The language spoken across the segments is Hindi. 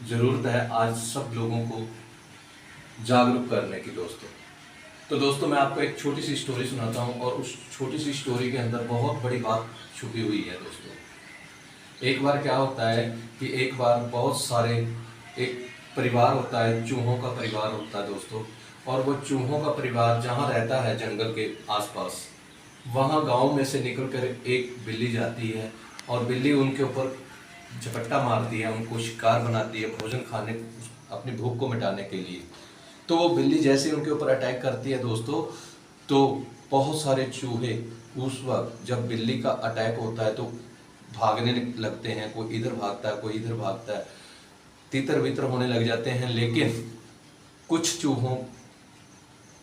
ज़रूरत है आज सब लोगों को जागरूक करने की दोस्तों। तो दोस्तों मैं आपको एक छोटी सी स्टोरी सुनाता हूँ और उस छोटी सी स्टोरी के अंदर बहुत बड़ी बात छुपी हुई है दोस्तों। एक बार क्या होता है कि एक बार बहुत सारे एक परिवार होता है, चूहों का परिवार होता है दोस्तों। और वो चूहों का परिवार जहाँ रहता है जंगल के आसपास, वहाँ गांव में से निकलकर एक बिल्ली जाती है और बिल्ली उनके ऊपर झपट्टा मारती है, उनको शिकार बनाती है भोजन खाने, अपनी भूख को मिटाने के लिए। तो वो बिल्ली जैसे ही उनके ऊपर अटैक करती है दोस्तों, तो बहुत सारे चूहे उस वक्त जब बिल्ली का अटैक होता है तो भागने लगते हैं। कोई इधर भागता है, कोई इधर भागता है, तितर बितर होने लग जाते हैं। लेकिन कुछ चूहों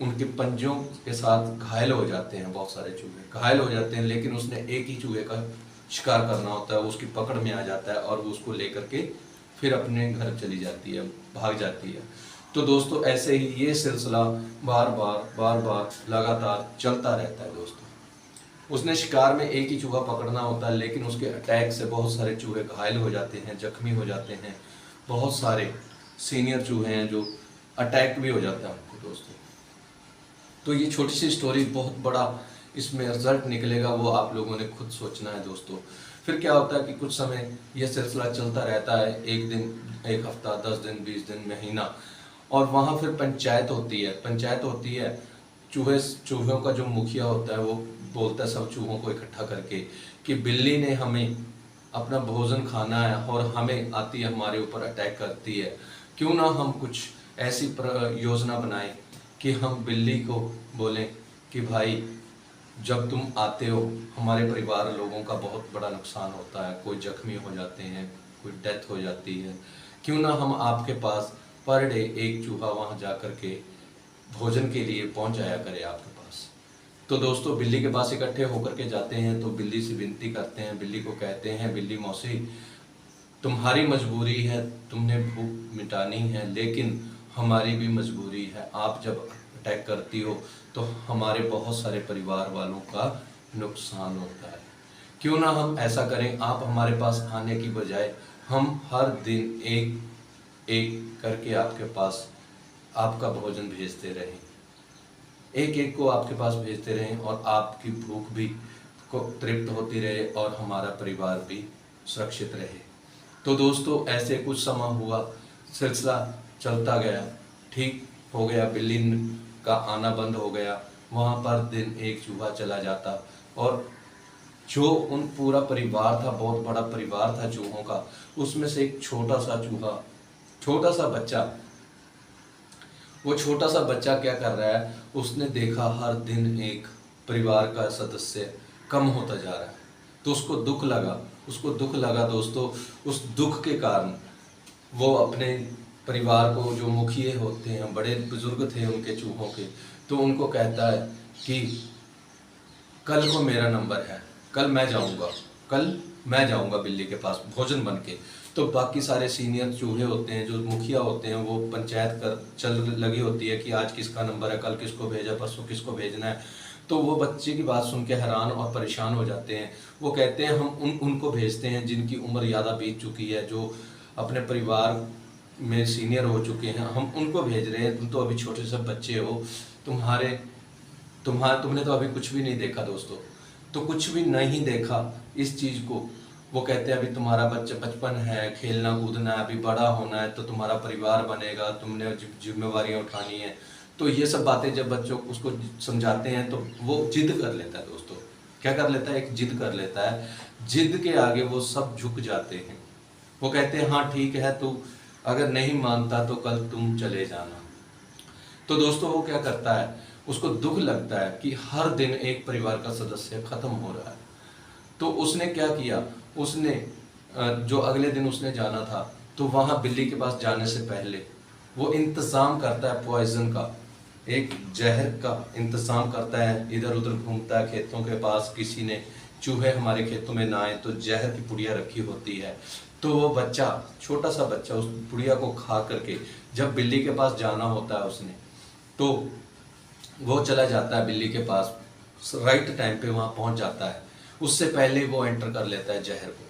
उनके पंजों के साथ घायल हो जाते हैं, बहुत सारे चूहे घायल हो जाते हैं। लेकिन उसने एक ही चूहे का शिकार करना होता है, वो उसकी पकड़ में आ जाता है और वो उसको लेकर के फिर अपने घर चली जाती है, भाग जाती है। तो दोस्तों ऐसे ही ये सिलसिला बार बार लगातार चलता रहता है दोस्तों। उसने शिकार में एक ही चूहा पकड़ना होता है, लेकिन उसके अटैक से बहुत सारे चूहे घायल हो जाते हैं, जख्मी हो जाते हैं। बहुत सारे सीनियर चूहे हैं जो अटैक भी हो जाता है उनको दोस्तों। तो ये छोटी सी स्टोरी बहुत बड़ा इसमें रिजल्ट निकलेगा वो आप लोगों ने खुद सोचना है दोस्तों। फिर क्या होता है कि कुछ समय ये सिलसिला चलता रहता है, एक दिन, एक हफ्ता, 10 दिन, 20 दिन, महीना। और वहाँ फिर पंचायत होती है। चूहों का जो मुखिया होता है वो बोलता है सब चूहों को इकट्ठा करके कि बिल्ली ने हमें अपना भोजन खाना है और हमें आती है, हमारे ऊपर अटैक करती है। क्यों ना हम कुछ ऐसी योजना बनाएं कि हम बिल्ली को बोलें कि भाई जब तुम आते हो हमारे परिवार लोगों का बहुत बड़ा नुकसान होता है, कोई जख्मी हो जाते हैं, कोई डेथ हो जाती है, क्यों ना हम आपके पास पर डे एक चूहा वहाँ जा कर के भोजन के लिए पहुँच जाया करे आपके पास। तो दोस्तों बिल्ली के पास इकट्ठे होकर के जाते हैं, तो बिल्ली से विनती करते हैं, बिल्ली को कहते हैं, बिल्ली मौसी तुम्हारी मजबूरी है, तुमने भूख मिटानी है, लेकिन हमारी भी मजबूरी है। आप जब अटैक करती हो तो हमारे बहुत सारे परिवार वालों का नुकसान होता है। क्यों ना हम ऐसा करें, आप हमारे पास आने की बजाय हम हर दिन एक एक करके आपके पास आपका भोजन भेजते रहें, एक एक को आपके पास भेजते रहें और आपकी भूख भी को तृप्त होती रहे और हमारा परिवार भी सुरक्षित रहे। तो दोस्तों ऐसे कुछ समय हुआ, सिलसिला चलता गया, ठीक हो गया, बिल्ली का आना बंद हो गया। वहाँ पर दिन एक चूहा चला जाता और जो उन पूरा परिवार था, बहुत बड़ा परिवार था चूहों का, उसमें से एक छोटा सा चूहा, छोटा सा बच्चा, वो छोटा सा बच्चा क्या कर रहा है, उसने देखा हर दिन एक परिवार का सदस्य कम होता जा रहा है। तो उसको दुख लगा दोस्तों। उस दुख के कारण वो अपने परिवार को, जो मुखिए होते हैं, बड़े बुजुर्ग थे उनके चूहों के, तो उनको कहता है कि कल को मेरा नंबर है, कल मैं जाऊंगा बिल्ली के पास भोजन बन के। तो बाकी सारे सीनियर चूहे होते हैं, जो मुखिया होते हैं, वो पंचायत कर चल लगी होती है कि आज किसका नंबर है, कल किसको भेजा, परसों किसको भेजना है। तो वो बच्चे की बात सुन के हैरान और परेशान हो जाते हैं। वो कहते हैं हम उनको भेजते हैं जिनकी उम्र ज़्यादा बीत चुकी है, जो अपने परिवार में सीनियर हो चुके हैं, हम उनको भेज रहे हैं। तुम तो अभी छोटे से बच्चे हो, तुमने तो अभी कुछ भी नहीं देखा दोस्तों। तो कुछ भी नहीं देखा इस चीज़ को। वो कहते हैं अभी तुम्हारा बच्चा बचपन है, खेलना कूदना है, अभी बड़ा होना है, तो तुम्हारा परिवार बनेगा, तुमने जिम्मेवारियां उठानी है। तो ये सब बातें जब बच्चों को उसको समझाते हैं तो वो जिद कर लेता है दोस्तों। क्या कर लेता है, एक जिद कर लेता है। जिद के आगे वो सब झुक जाते हैं। वो कहते हैं हाँ ठीक है, तू अगर नहीं मानता तो कल तुम चले जाना। तो दोस्तों वो क्या करता है, उसको दुख लगता है कि हर दिन एक परिवार का सदस्य खत्म हो रहा है। तो उसने क्या किया, उसने जो अगले दिन उसने जाना था, तो वहाँ बिल्ली के पास जाने से पहले वो इंतज़ाम करता है पॉइजन का, एक जहर का इंतज़ाम करता है। इधर उधर घूमता है खेतों के पास, किसी ने चूहे हमारे खेतों में ना आए, तो जहर की पुड़िया रखी होती है। तो वो बच्चा, छोटा सा बच्चा, उस पुड़िया को खा करके जब बिल्ली के पास जाना होता है उसने, तो वो चला जाता है बिल्ली के पास, राइट टाइम पे वहाँ पहुँच जाता है। उससे पहले वो एंटर कर लेता है जहर को।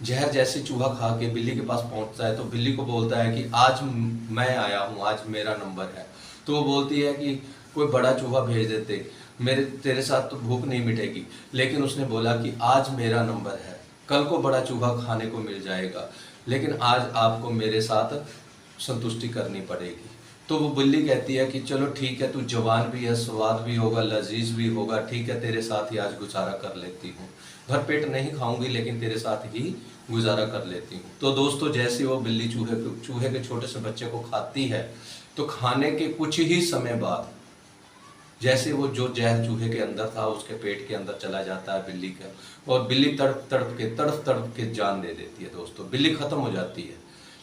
जहर जैसे चूहा खा के बिल्ली के पास पहुंचता है तो बिल्ली को बोलता है कि आज मैं आया हूँ, आज मेरा नंबर है। तो वो बोलती है कि कोई बड़ा चूहा भेज देते, मेरे तेरे साथ तो भूख नहीं मिटेगी। लेकिन उसने बोला कि आज मेरा नंबर है, कल को बड़ा चूहा खाने को मिल जाएगा, लेकिन आज आपको मेरे साथ संतुष्टि करनी पड़ेगी। तो वो बिल्ली कहती है कि चलो ठीक है, तू जवान भी है, स्वाद भी होगा, लजीज भी होगा, ठीक है तेरे साथ ही आज गुजारा कर लेती हूँ। भरपेट नहीं खाऊंगी लेकिन तेरे साथ ही गुजारा कर लेती हूँ। तो दोस्तों जैसे वो बिल्ली चूहे के छोटे से बच्चे को खाती है, तो खाने के कुछ ही समय बाद जैसे वो जो जहर चूहे के अंदर था उसके पेट के अंदर चला जाता है बिल्ली का, और बिल्ली तड़प तड़प के जान दे देती है दोस्तों, बिल्ली खत्म हो जाती है।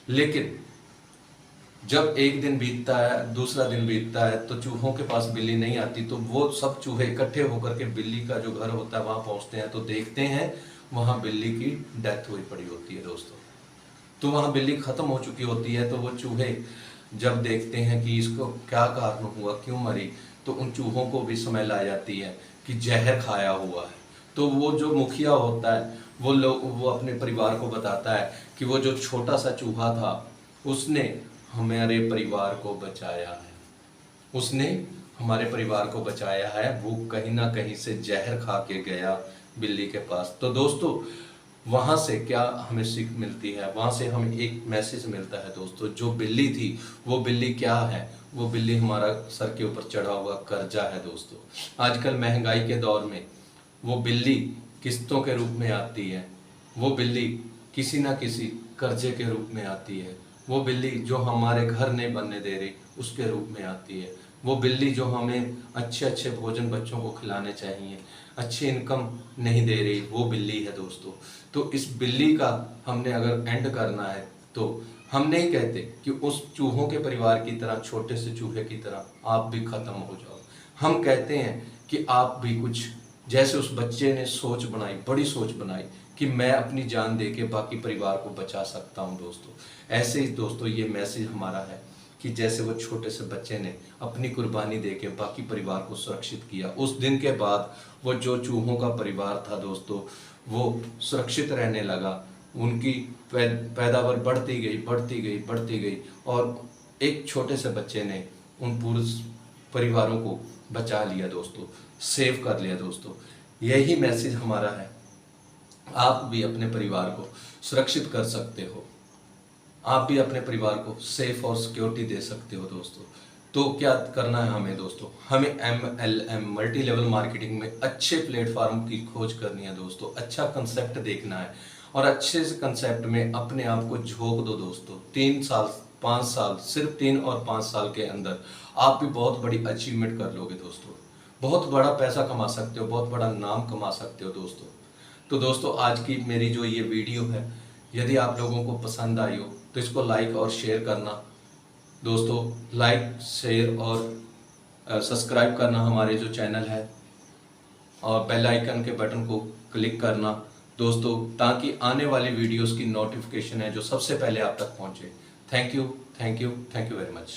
लेकिन जब एक दिन बीतता है, दूसरा दिन बीतता है, तो चूहों के पास बिल्ली नहीं आती। तो वो सब चूहे इकट्ठे होकर के बिल्ली का जो घर होता है वहां पहुंचते हैं, तो देखते हैं वहां बिल्ली की डेथ हुई पड़ी होती है दोस्तों। तो वहां बिल्ली खत्म हो चुकी होती है। तो वो चूहे जब देखते हैं कि इसको क्या कारण हुआ, क्यों मरी, तो उन चूहों को भी समझ आ जाती है कि जहर खाया हुआ है। तो वो जो मुखिया होता है वो अपने परिवार को बताता है कि वो जो छोटा सा चूहा था उसने हमारे परिवार को बचाया है, उसने हमारे परिवार को बचाया है, वो कहीं ना कहीं से जहर खा के गया बिल्ली के पास। तो दोस्तों वहाँ से क्या हमें सीख मिलती है, वहाँ से हमें एक मैसेज मिलता है दोस्तों, जो बिल्ली थी वो बिल्ली क्या है, वो बिल्ली हमारा सर के ऊपर चढ़ा हुआ कर्जा है दोस्तों। आजकल महंगाई के दौर में वो बिल्ली किस्तों के रूप में आती है, वो बिल्ली किसी ना किसी कर्जे के रूप में आती है, वो बिल्ली जो हमारे घर नहीं बनने दे रही उसके रूप में आती है, वो बिल्ली जो हमें अच्छे अच्छे भोजन बच्चों को खिलाने चाहिए, अच्छी इनकम नहीं दे रही, वो बिल्ली है दोस्तों। तो इस बिल्ली का हमने अगर एंड करना है तो हम नहीं कहते कि उस चूहों के परिवार की तरह, छोटे से चूहे की तरह आप भी खत्म हो जाओ। हम कहते हैं कि आप भी कुछ, जैसे उस बच्चे ने सोच बनाई, बड़ी सोच बनाई कि मैं अपनी जान दे के बाकी परिवार को बचा सकता हूं दोस्तों। ऐसे ही दोस्तों ये मैसेज हमारा है कि जैसे वो छोटे से बच्चे ने अपनी कुर्बानी दे के बाकी परिवार को सुरक्षित किया, उस दिन के बाद वो जो चूहों का परिवार था दोस्तों वो सुरक्षित रहने लगा, उनकी पैदावार बढ़ती गई और एक छोटे से बच्चे ने उन पूरे परिवारों को बचा लिया दोस्तों, सेव कर लिया दोस्तों। यही मैसेज हमारा है, आप भी अपने परिवार को सुरक्षित कर सकते हो, आप भी अपने परिवार को सेफ और सिक्योरिटी दे सकते हो दोस्तों। तो क्या करना है हमें दोस्तों, हमें MLM मल्टी लेवल मार्केटिंग में अच्छे प्लेटफॉर्म की खोज करनी है दोस्तों, अच्छा कंसेप्ट देखना है और अच्छे से कंसेप्ट में अपने आप को झोंक दो दोस्तों। 3 साल 5 साल, सिर्फ 3 और 5 साल के अंदर आप भी बहुत बड़ी अचीवमेंट कर लोगे दोस्तों, बहुत बड़ा पैसा कमा सकते हो, बहुत बड़ा नाम कमा सकते हो दोस्तों। तो दोस्तों आज की मेरी जो ये वीडियो है, यदि आप लोगों को पसंद आई हो तो इसको लाइक और शेयर करना दोस्तों, लाइक शेयर और सब्सक्राइब करना हमारे जो चैनल है, और बेल आइकन के बटन को क्लिक करना दोस्तों, ताकि आने वाली वीडियोस की नोटिफिकेशन है जो सबसे पहले आप तक पहुंचे। Thank you very much.